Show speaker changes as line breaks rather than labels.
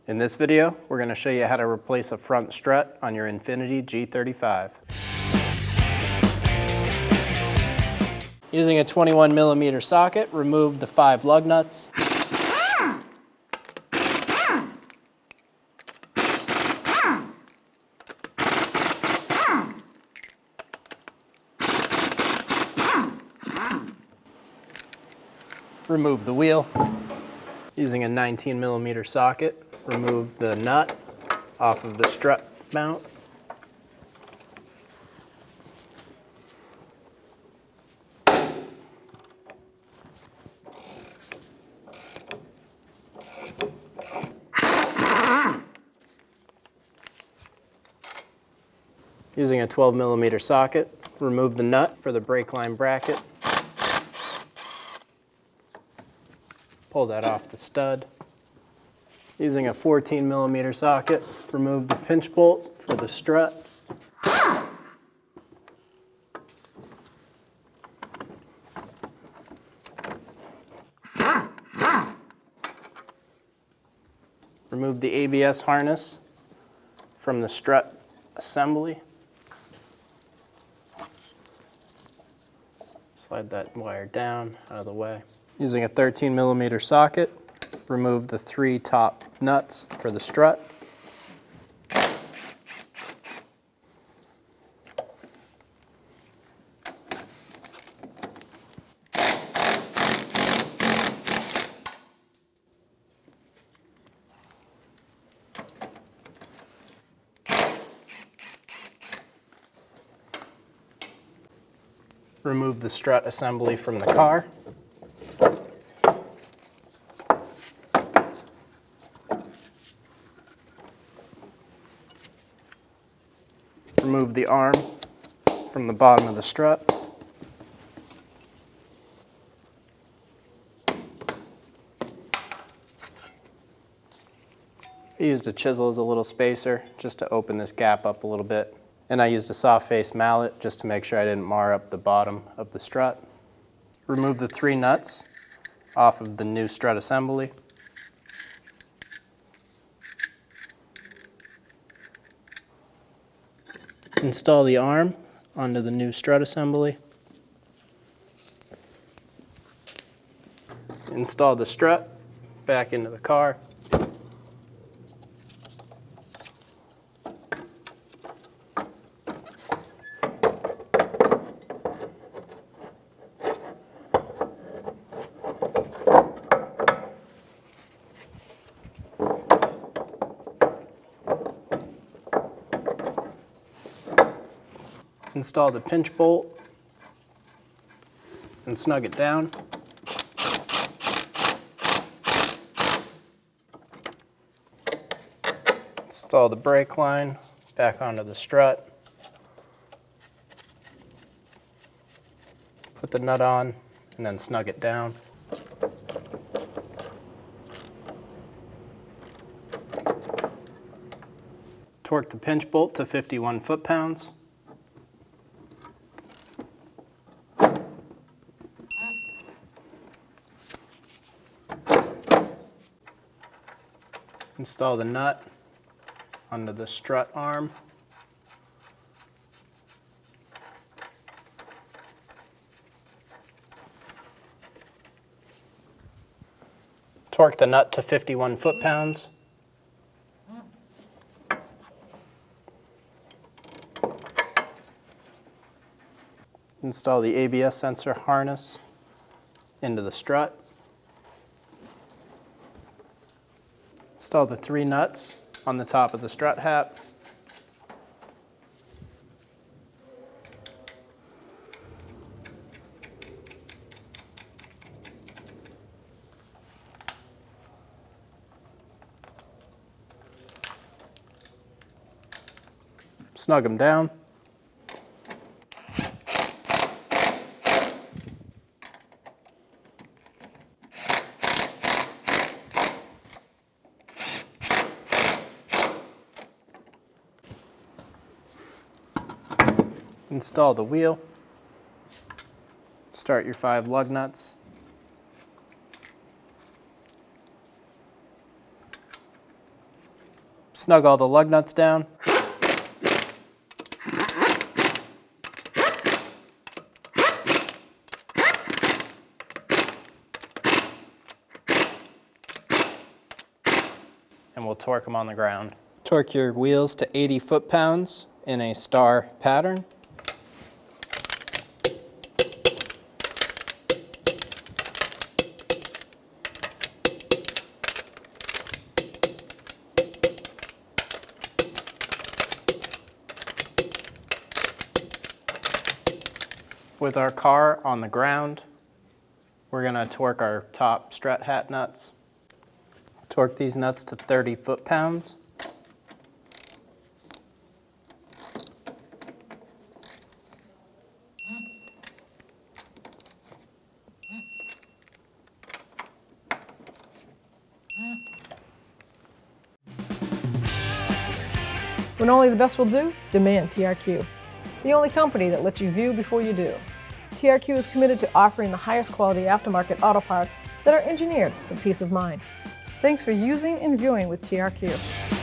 In this video, we're going to show you how to replace a front strut on your INFINITI G35. Using a 21mm socket, remove the 5 lug nuts. Remove the wheel. Using a 19mm socket, remove the nut off of the strut mount. Using a 12mm socket, remove the nut for the brake line bracket. Pull that off the stud. Using a 14mm socket, remove the pinch bolt for the strut. Remove the ABS harness from the strut assembly. Slide that wire down out of the way. Using a 13mm socket, remove the 3 top nuts for the strut. Remove the strut assembly from the car. Remove the arm from the bottom of the strut. I used a chisel as a little spacer just to open this gap up a little bit. And I used a soft face mallet just to make sure I didn't mar up the bottom of the strut. Remove the 3 nuts off of the new strut assembly. Install the arm onto the new strut assembly. Install the strut back into the car. Install the pinch bolt and snug it down. Install the brake line back onto the strut. Put the nut on and then snug it down. Torque the pinch bolt to 51 foot-pounds. Install the nut onto the strut arm. Torque the nut to 51 foot-pounds. Install the ABS sensor harness into the strut. Install the 3 nuts on the top of the strut hat. Snug them down. Install the wheel. Start your 5 lug nuts. Snug all the lug nuts down. And we'll torque them on the ground. Torque your wheels to 80 foot-pounds in a star pattern. With our car on the ground, we're going to torque our top strut hat nuts. Torque these nuts to 30 foot-pounds.
When only the best will do, demand TRQ. The only company that lets you view before you do. TRQ is committed to offering the highest quality aftermarket auto parts that are engineered for peace of mind. Thanks for using and viewing with TRQ.